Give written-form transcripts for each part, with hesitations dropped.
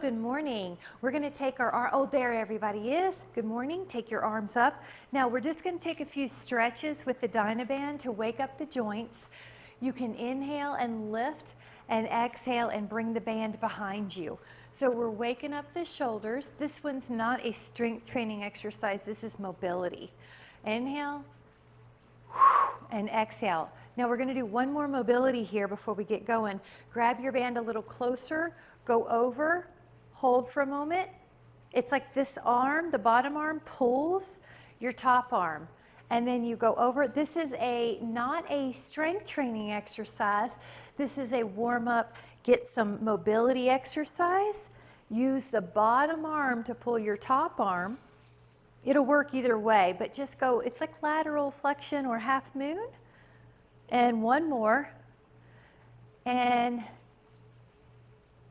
Good morning. We're going to take our arm, oh, there everybody is. Good morning. Take your arms up. Now we're just going to take a few stretches with the Dynaband to wake up the joints. You can inhale and lift and exhale and bring the band behind you. So we're waking up the shoulders. This one's not a strength training exercise. This is mobility. Inhale and exhale. Now we're going to do one more mobility here before we get going. Grab your band a little closer, go over, hold for a moment. It's like this arm, the bottom arm pulls your top arm, and then you go over. This is not a strength training exercise. This is a warm up, get some mobility exercise. Use the bottom arm to pull your top arm. It'll work either way, but just go, it's like lateral flexion or half moon. And one more. And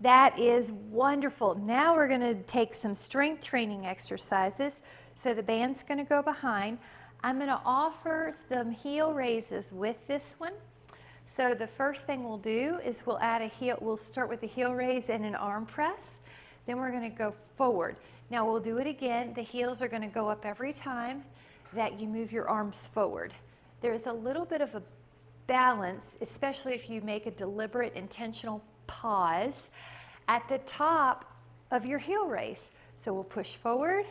that is wonderful. Now we're going to take some strength training exercises. So the band's going to go behind. I'm going to offer some heel raises with this one. So the first thing we'll do is we'll start with a heel raise and an arm press. Then we're going to go forward. Now we'll do it again. The heels are going to go up every time that you move your arms forward. There's a little bit of a balance, especially if you make a deliberate, intentional pause at the top of your heel raise. So we'll push forward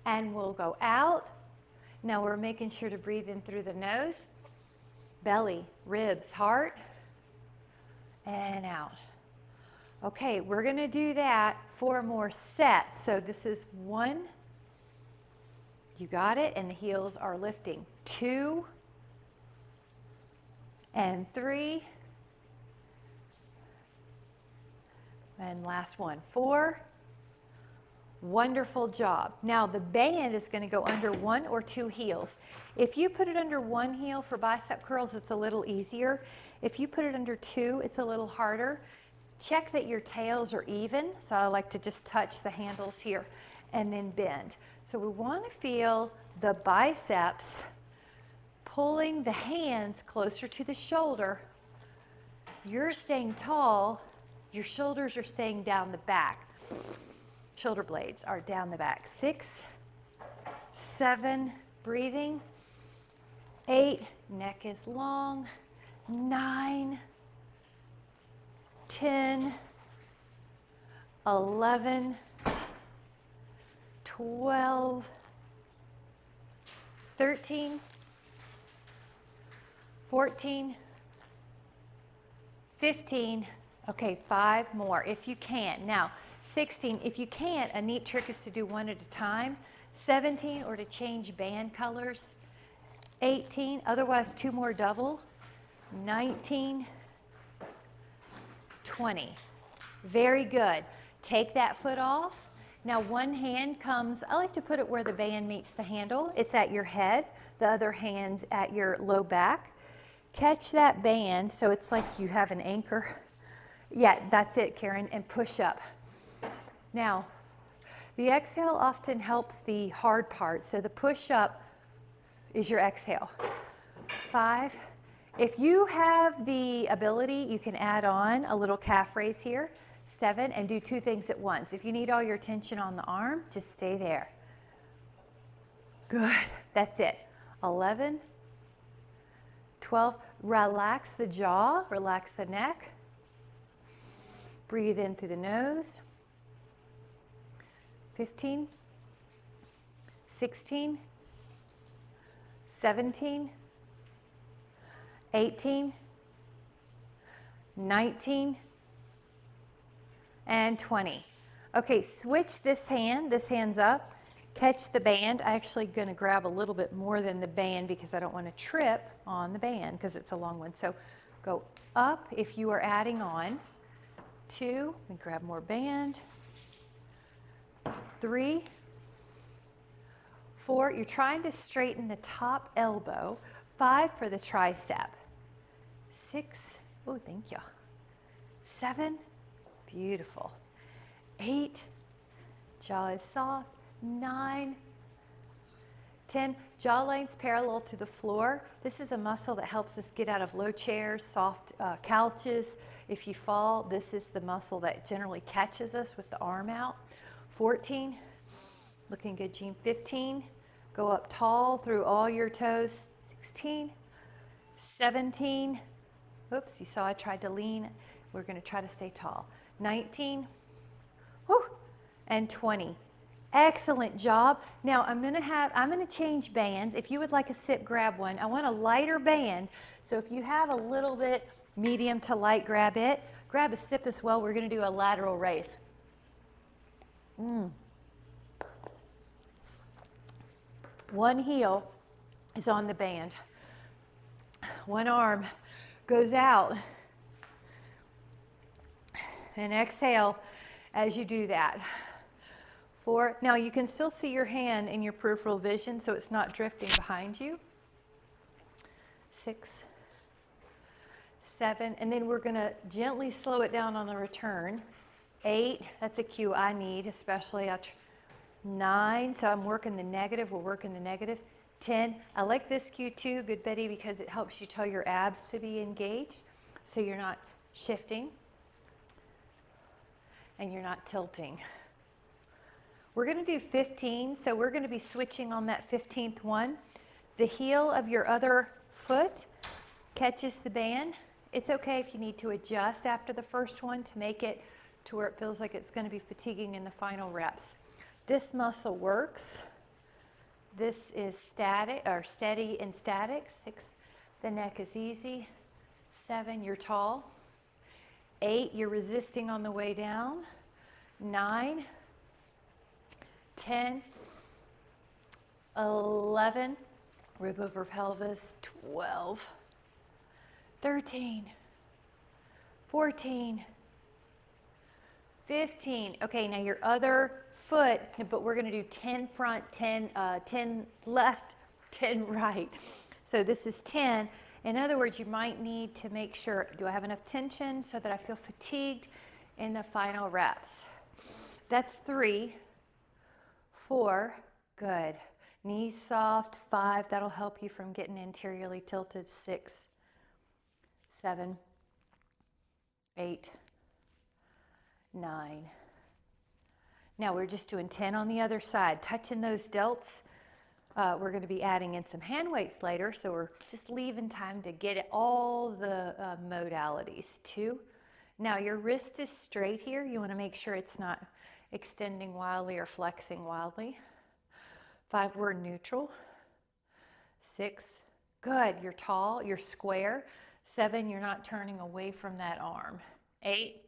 and we'll go out. Now we're making sure to breathe in through the nose, belly, ribs, heart, and out. Okay, we're going to do that 4 more sets. So this is 1. You got it, and the heels are lifting. 2 and 3. And last one, 4. Wonderful job. Now the band is going to go under 1 or 2 heels. If you put it under 1 heel for bicep curls, it's a little easier. If you put it under 2, it's a little harder. Check that your tails are even. So I like to just touch the handles here and then bend. So we want to feel the biceps pulling the hands closer to the shoulder. You're staying tall. Your shoulders are staying down the back. Shoulder blades are down the back. 6, 7, breathing. 8, neck is long. 9, 10, 11, 12, 13, 14, 15. Okay, 5 more if you can. Now, 16, if you can't, a neat trick is to do 1 at a time. 17, or to change band colors. 18, otherwise 2 more double. 19, 20. Very good. Take that foot off. Now one hand comes, I like to put it where the band meets the handle. It's at your head. The other hand's at your low back. Catch that band so it's like you have an anchor. Yeah, that's it, Karen, and push up. Now, the exhale often helps the hard part, so the push up is your exhale. 5. If you have the ability, you can add on a little calf raise here. 7, and do 2 things at once. If you need all your attention on the arm, just stay there. Good, that's it. 11, 12, relax the jaw, relax the neck. Breathe in through the nose. 15, 16, 17, 18, 19, and 20. Okay, switch this hand's up. Catch the band. I'm actually going to grab a little bit more than the band because I don't want to trip on the band because it's a long one. So go up if you are adding on. 2, and grab more band. 3, 4, you're trying to straighten the top elbow. 5 for the tricep. 6, oh, thank you. 7, beautiful. 8, jaw is soft. 9, 10, jaw lengths parallel to the floor. This is a muscle that helps us get out of low chairs, soft couches. If you fall, this is the muscle that generally catches us with the arm out. 14, looking good, Jean. 15, go up tall through all your toes. 16, 17, oops, you saw I tried to lean. We're gonna try to stay tall. 19, whew, and 20. Excellent job. Now I'm gonna change bands. If you would like a sip, grab one. I want a lighter band. So if you have a little bit medium to light, grab it. Grab a sip as well. We're gonna do a lateral raise. One heel is on the band. One arm goes out. And exhale as you do that. 4, now you can still see your hand in your peripheral vision, so it's not drifting behind you. 6, 7, and then we're gonna gently slow it down on the return. 8, that's a cue I need, especially 9, so I'm working the negative, we're working the negative. 10, I like this cue too, good Betty, because it helps you tell your abs to be engaged, so you're not shifting and you're not tilting. We're gonna do 15, so we're gonna be switching on that 15th one. The heel of your other foot catches the band. It's okay if you need to adjust after the first one to make it to where it feels like it's gonna be fatiguing in the final reps. This muscle works. This is static, or steady and static. 6, the neck is easy. 7, you're tall. 8, you're resisting on the way down. 9, 10, 11, rib over pelvis. 12, 13, 14, 15. Okay, now your other foot, but we're going to do 10 front, 10 left, 10 right. So this is 10. In other words, you might need to make sure, do I have enough tension so that I feel fatigued in the final reps? That's 3, 4, good. Knees soft. 5, that'll help you from getting anteriorly tilted. 6, 7, 8, 9. Now we're just doing 10 on the other side, touching those delts. We're going to be adding in some hand weights later, so we're just leaving time to get all the modalities. 2. Now your wrist is straight here. You want to make sure it's not extending wildly or flexing wildly. 5, we're neutral. 6, good, you're tall, you're square. 7, you're not turning away from that arm. 8,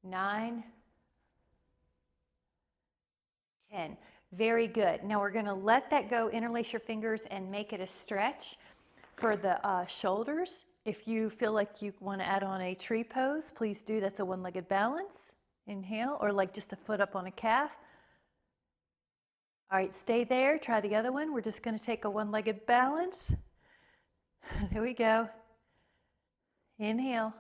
9, 10. Very good. Now we're going to let that go, interlace your fingers, and make it a stretch for the shoulders. If you feel like you want to add on a tree pose, please do. That's a one-legged balance. Inhale, or like just a foot up on a calf. All right, stay there. Try the other one. We're just going to take a one-legged balance. There we go. Inhale.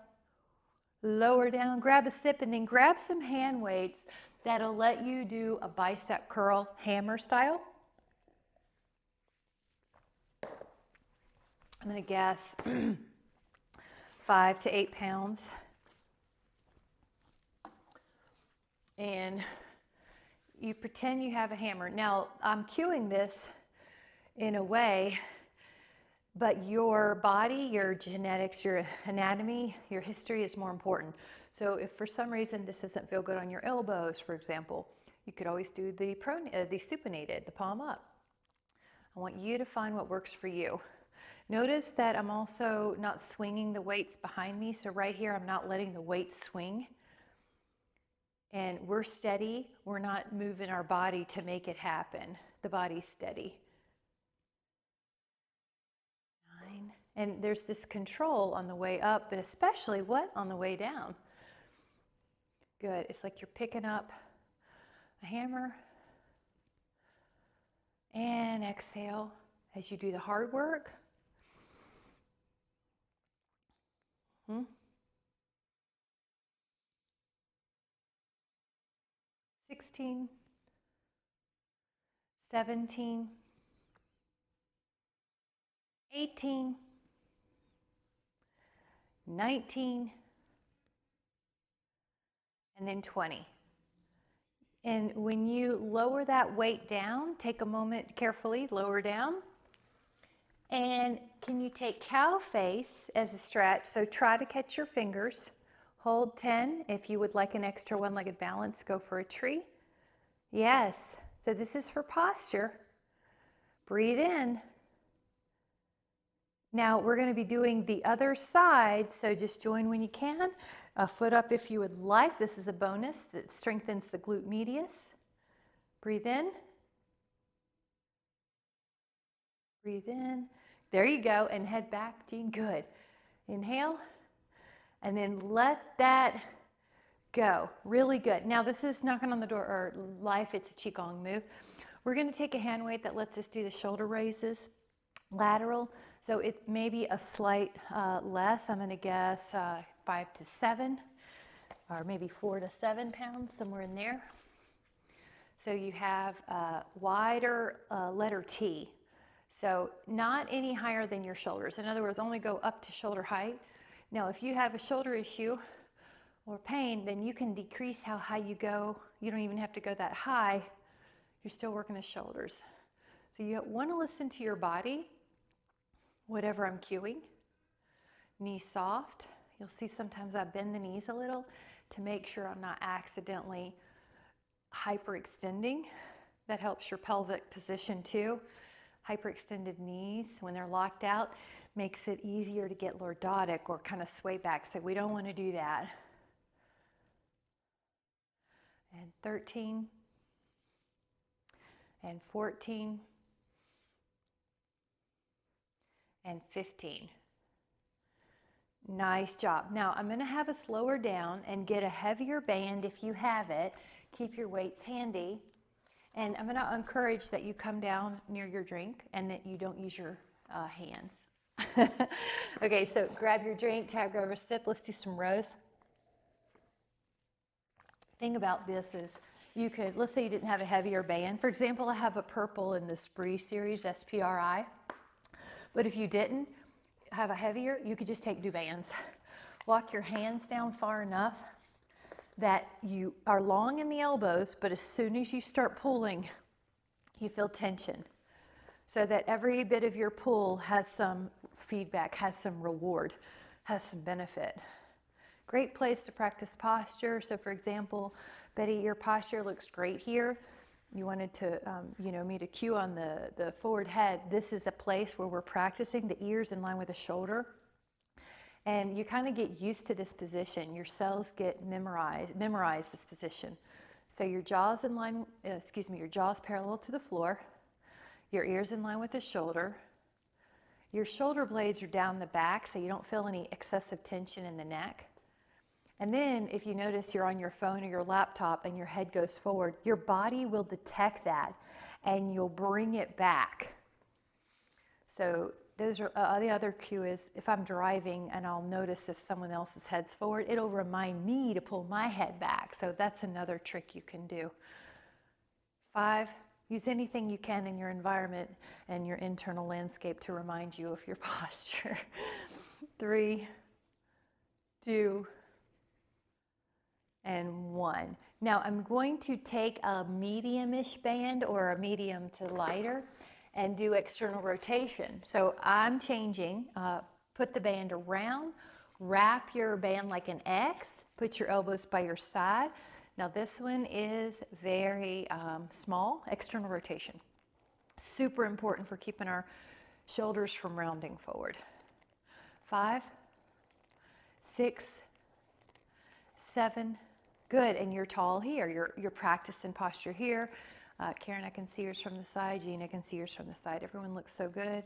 Lower down, grab a sip, and then grab some hand weights. That'll let you do a bicep curl hammer style. I'm going to guess 5 to 8 pounds. And you pretend you have a hammer. Now, I'm cueing this in a way, but your body, your genetics, your anatomy, your history is more important. So if for some reason this doesn't feel good on your elbows, for example, you could always do the supinated, the palm up. I want you to find what works for you. Notice that I'm also not swinging the weights behind me. So right here, I'm not letting the weights swing. And we're steady. We're not moving our body to make it happen. The body's steady. 9. And there's this control on the way up, but especially what? On the way down. Good. It's like you're picking up a hammer. And exhale as you do the hard work. 16, 17, 18, 19, and then 20. And when you lower that weight down, take a moment carefully, lower down. And can you take cow face as a stretch? So try to catch your fingers. Hold 10. If you would like an extra one-legged balance, go for a tree. Yes. So this is for posture. Breathe in. Now we're going to be doing the other side, so just join when you can. A foot up if you would like. This is a bonus that strengthens the glute medius. Breathe in. Breathe in. There you go, and head back, Jean. Good. Inhale, and then let that go. Really good. Now this is knocking on the door, or life, it's a Qigong move. We're going to take a hand weight that lets us do the shoulder raises, lateral. So it may be a slight less. I'm going to guess 5 to 7, or maybe 4 to 7 pounds, somewhere in there. So you have wider letter T. So not any higher than your shoulders. In other words, only go up to shoulder height. Now, if you have a shoulder issue or pain, then you can decrease how high you go. You don't even have to go that high. You're still working the shoulders. So you want to listen to your body, whatever I'm cueing. Knees soft. You'll see sometimes I bend the knees a little to make sure I'm not accidentally hyperextending. That helps your pelvic position too. Hyperextended knees, when they're locked out, makes it easier to get lordotic or kind of sway back. So we don't want to do that. And 13, and 14, and 15. Nice job. Now I'm going to have us lower down and get a heavier band if you have it. Keep your weights handy. And I'm going to encourage that you come down near your drink and that you don't use your hands. Okay, so grab your drink, grab a sip. Let's do some rows. Thing about this is you could, let's say you didn't have a heavier band. For example, I have a purple in the Spree series, SPRI. But if you didn't have a heavier, you could just do bands. Walk your hands down far enough that you are long in the elbows, but as soon as you start pulling, you feel tension. So that every bit of your pull has some feedback, has some reward, has some benefit. Great place to practice posture. So for example, Betty, your posture looks great here. You wanted to, me to cue on the forward head. This is a place where we're practicing the ears in line with the shoulder. And you kind of get used to this position. Your cells get memorize this position. So your jaw's your jaw's parallel to the floor. Your ears in line with the shoulder. Your shoulder blades are down the back so you don't feel any excessive tension in the neck. And then if you notice you're on your phone or your laptop and your head goes forward, your body will detect that and you'll bring it back. So those are the other cue is if I'm driving and I'll notice if someone else's head's forward, it'll remind me to pull my head back. So that's another trick you can do. 5, use anything you can in your environment and your internal landscape to remind you of your posture. 3, 2, and 1. Now I'm going to take a medium-ish band or a medium to lighter and do external rotation. So I'm changing, put the band around, wrap your band like an X, put your elbows by your side. Now this one is very small, external rotation. Super important for keeping our shoulders from rounding forward. 5, 6, 7, good, and you're tall here. You're practicing posture here. Karen, I can see yours from the side. Jean, I can see yours from the side. Everyone looks so good.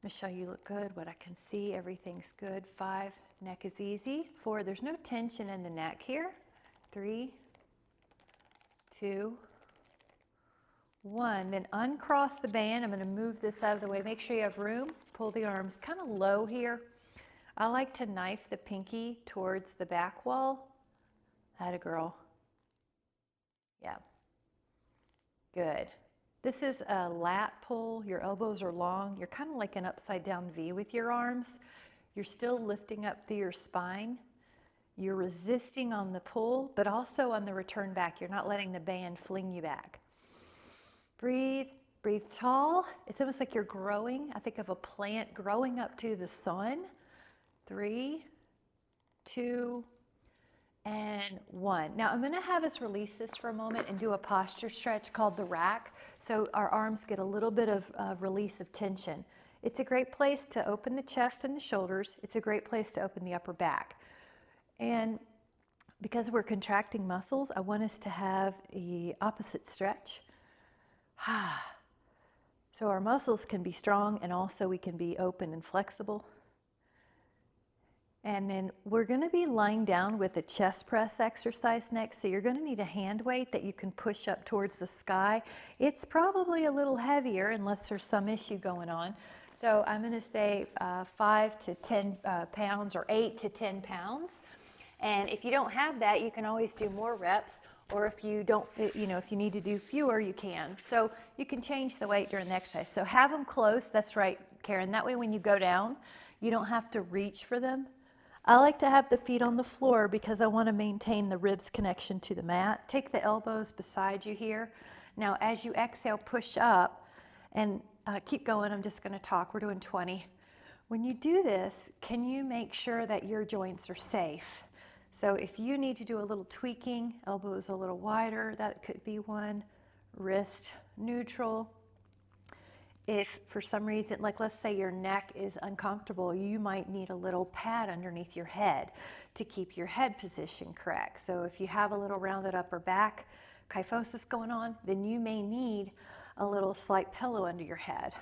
Michelle, you look good. What I can see, everything's good. 5, neck is easy. 4, there's no tension in the neck here. 3, 2, 1. Then uncross the band. I'm going to move this out of the way. Make sure you have room. Pull the arms kind of low here. I like to knife the pinky towards the back wall. Atta girl. Yeah. Good. This is a lat pull. Your elbows are long. You're kind of like an upside down V with your arms. You're still lifting up through your spine. You're resisting on the pull, but also on the return back. You're not letting the band fling you back. Breathe, breathe tall. It's almost like you're growing. I think of a plant growing up to the sun. 3, 2, and 1. Now I'm going to have us release this for a moment and do a posture stretch called the rack, so our arms get a little bit of release of tension. It's a great place to open the chest and the shoulders. It's a great place to open the upper back. And because we're contracting muscles, I want us to have the opposite stretch. So our muscles can be strong, and also we can be open and flexible. And then we're going to be lying down with a chest press exercise next. So you're going to need a hand weight that you can push up towards the sky. It's probably a little heavier unless there's some issue going on. So I'm going to say 5 to 10 pounds or 8 to 10 pounds. And if you don't have that, you can always do more reps. Or if you don't, if you need to do fewer, you can. So you can change the weight during the exercise. So have them close. That's right, Karen. That way when you go down, you don't have to reach for them. I like to have the feet on the floor because I want to maintain the ribs connection to the mat. Take the elbows beside you here. Now as you exhale, push up and keep going. I'm just going to talk. We're doing 20. When you do this, can you make sure that your joints are safe? So if you need to do a little tweaking, elbows a little wider, that could be one. Wrist neutral. If for some reason, like let's say your neck is uncomfortable, you might need a little pad underneath your head to keep your head position correct. So if you have a little rounded upper back kyphosis going on, then you may need a little slight pillow under your head.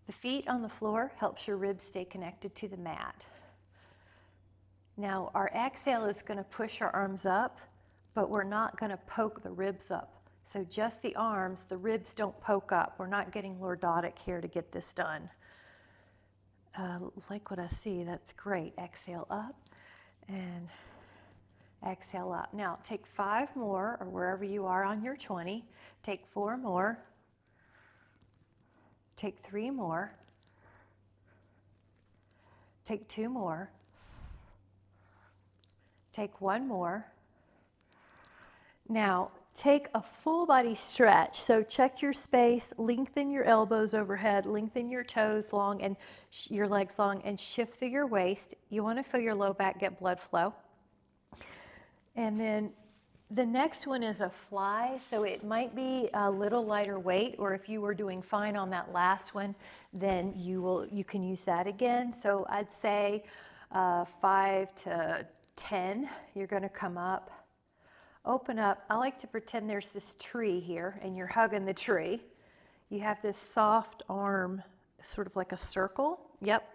The feet on the floor helps your ribs stay connected to the mat. Now our exhale is going to push our arms up, but we're not going to poke the ribs up. So just the arms, the ribs don't poke up. We're not getting lordotic here to get this done. Like what I see, that's great. Exhale up and exhale up. Now take 5 more, or wherever you are on your 20. Take 4 more. Take 3 more. Take 2 more. Take 1 more. Now, take a full body stretch. So check your space, lengthen your elbows overhead, lengthen your toes long and your legs long, and shift through your waist. You want to feel your low back get blood flow. And then the next one is a fly. So it might be a little lighter weight, or if you were doing fine on that last one, then you can use that again. So I'd say 5 to 10. You're going to come up. Open up. I like to pretend there's this tree here and you're hugging the tree. You have this soft arm, sort of like a circle. Yep.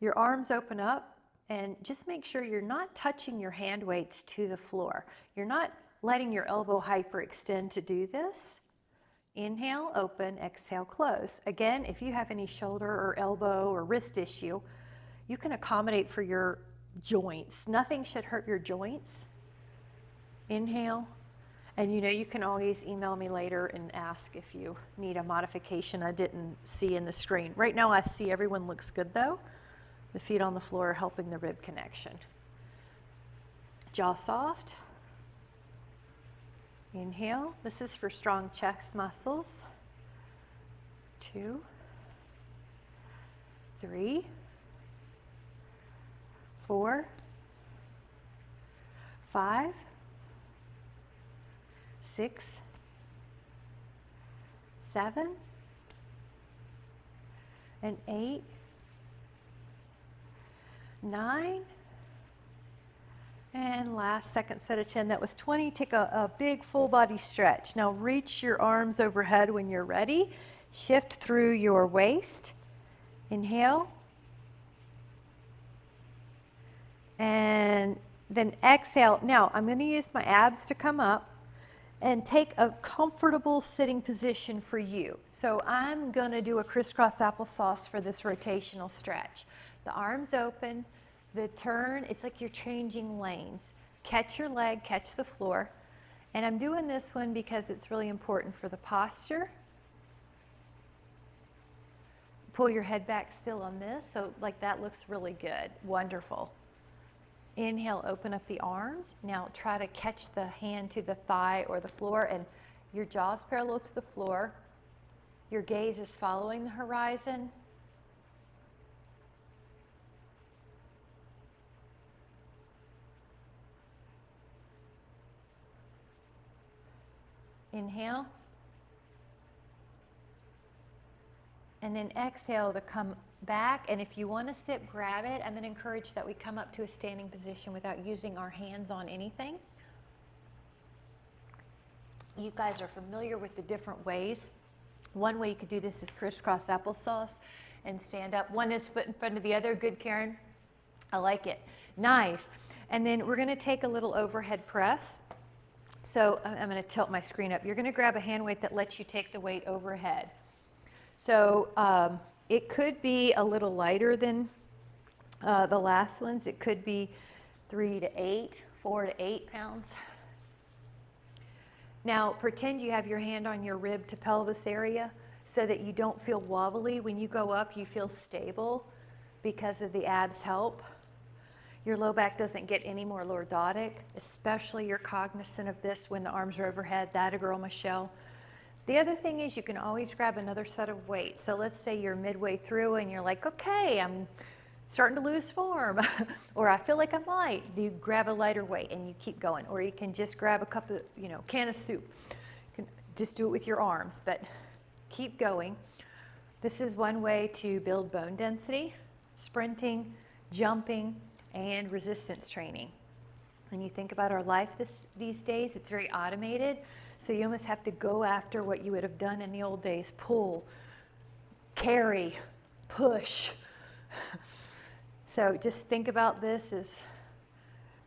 Your arms open up, and just make sure you're not touching your hand weights to the floor. You're not letting your elbow hyperextend to do this. Inhale, open, exhale, close. Again, if you have any shoulder or elbow or wrist issue, you can accommodate for your joints. Nothing should hurt your joints. Inhale, and you can always email me later and ask if you need a modification I didn't see in the screen. Right now I see everyone looks good though. The feet on the floor are helping the rib connection. Jaw soft. Inhale. This is for strong chest muscles. 2, 3, 4, 5, 6, 7, and 8, 9, and last second set of 10. That was 20. Take a big full body stretch. Now reach your arms overhead when you're ready. Shift through your waist. Inhale. And then exhale. Now I'm going to use my abs to come up and take a comfortable sitting position for you. So I'm going to do a crisscross applesauce for this rotational stretch. The arms open, the turn, it's like you're changing lanes. Catch your leg, catch the floor. And I'm doing this one because it's really important for the posture. pull your head back still on this. So like that looks really good. Wonderful. Inhale, open up the arms. Now try to catch the hand to the thigh or the floor, and your jaw's parallel to the floor. Your gaze is following the horizon. Inhale. And then exhale to come back. And if you want to sit, grab it. I'm going to encourage that we come up to a standing position without using our hands on anything. You guys are familiar with the different ways. One way you could do this is crisscross applesauce and stand up. One is foot in front of the other. Good, Karen. I like it. Nice. And then we're going to take a little overhead press. So I'm going to tilt my screen up. You're going to grab a hand weight that lets you take the weight overhead. So it could be a little lighter than the last ones. It could be 4 to 8 pounds. Now pretend you have your hand on your rib to pelvis area so that you don't feel wobbly. When you go up, you feel stable because of the abs help. Your low back doesn't get any more lordotic, especially you're cognizant of this when the arms are overhead. That a girl, Michelle. The other thing is you can always grab another set of weights. So let's say you're midway through and you're like, okay, I'm starting to lose form, or I feel like I might. You grab a lighter weight and you keep going. Or you can just grab a cup of, can of soup. You can just do it with your arms, but keep going. This is one way to build bone density, sprinting, jumping, and resistance training. When you think about our life these days, it's very automated. So you almost have to go after what you would have done in the old days. Pull, carry, push. So just think about this as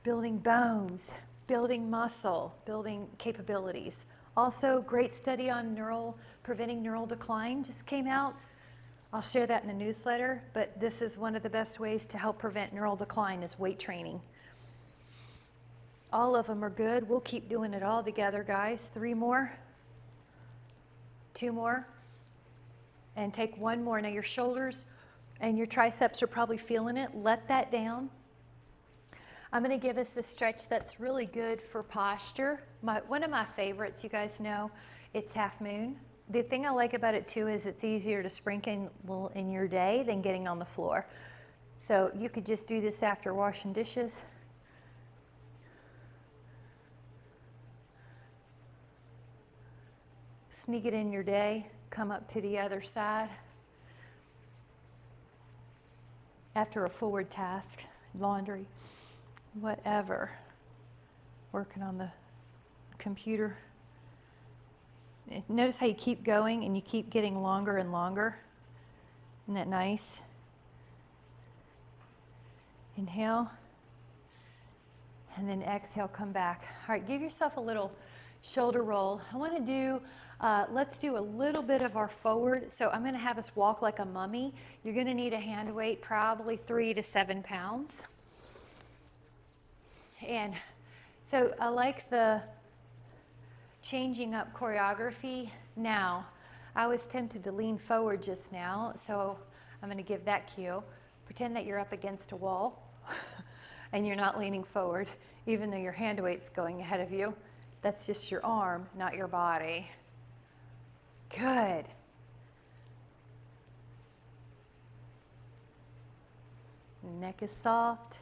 building bones, building muscle, building capabilities. Also, great study on preventing neural decline just came out. I'll share that in the newsletter, but this is one of the best ways to help prevent neural decline is weight training. All of them are good. We'll keep doing it all together, guys. 3 more, 2 more, and take 1 more. Now your shoulders and your triceps are probably feeling it. Let that down. I'm going to give us a stretch that's really good for posture. One of my favorites, you guys know, it's half moon. The thing I like about it too is it's easier to sprinkle in your day than getting on the floor. So you could just do this after washing dishes. Sneak it in your day, come up to the other side. After a forward task, laundry, whatever, working on the computer. Notice how you keep going and you keep getting longer and longer. Isn't that nice? Inhale, and then exhale, come back. All right, give yourself a little shoulder roll. I want to do, let's do a little bit of our forward. So I'm going to have us walk like a mummy. You're going to need a hand weight, probably 3 to 7 pounds. And so I like the changing up choreography now. I was tempted to lean forward just now, so I'm going to give that cue. Pretend that you're up against a wall and you're not leaning forward, even though your hand weight's going ahead of you. That's just your arm, not your body. Good. Neck is soft.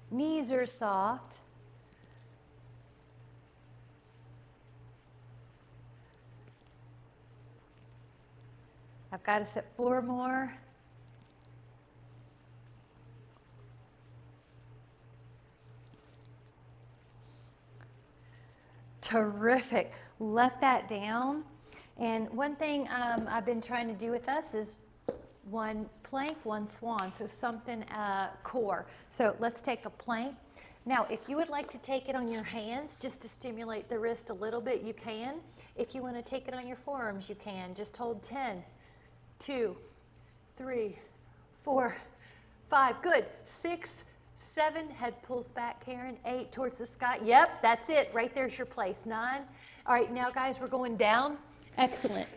Knees are soft. I've got to set 4 more. Terrific. Let that down. And one thing I've been trying to do with us is 1 plank, 1 swan. So something core. So let's take a plank. Now, if you would like to take it on your hands just to stimulate the wrist a little bit, you can. If you want to take it on your forearms, you can. Just hold 10, 2, 3, 4, 5. Good. 6, 7, head pulls back, Karen. 8, towards the sky. Yep, that's it. Right there's your place. 9. All right, now guys, we're going down. Excellent.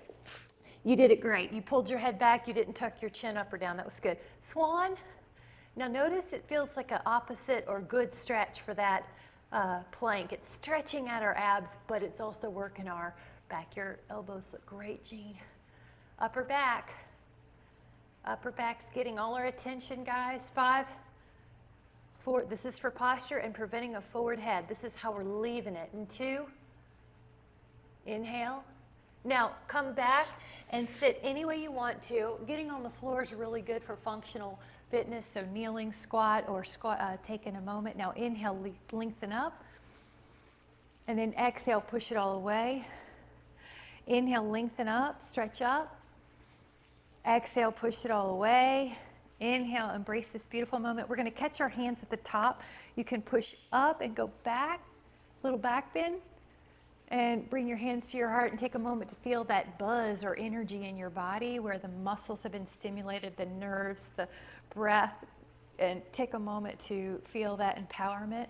You did it great. You pulled your head back. You didn't tuck your chin up or down. That was good. Swan. Now notice it feels like an opposite or good stretch for that plank. It's stretching out our abs, but it's also working our back. Your elbows look great, Jean. Upper back. Upper back's getting all our attention, guys. 5, 4. This is for posture and preventing a forward head. This is how we're leaving it. And 2. Inhale. Now come back and sit any way you want to. Getting on the floor is really good for functional fitness, so kneeling, squat, or taking a moment. Now inhale, lengthen up, and then exhale, push it all away. Inhale, lengthen up, stretch up. Exhale, push it all away. Inhale, embrace this beautiful moment. We're going to catch our hands at the top. You can push up and go back, little back bend, and bring your hands to your heart and take a moment to feel that buzz or energy in your body where the muscles have been stimulated, the nerves, the breath, and take a moment to feel that empowerment.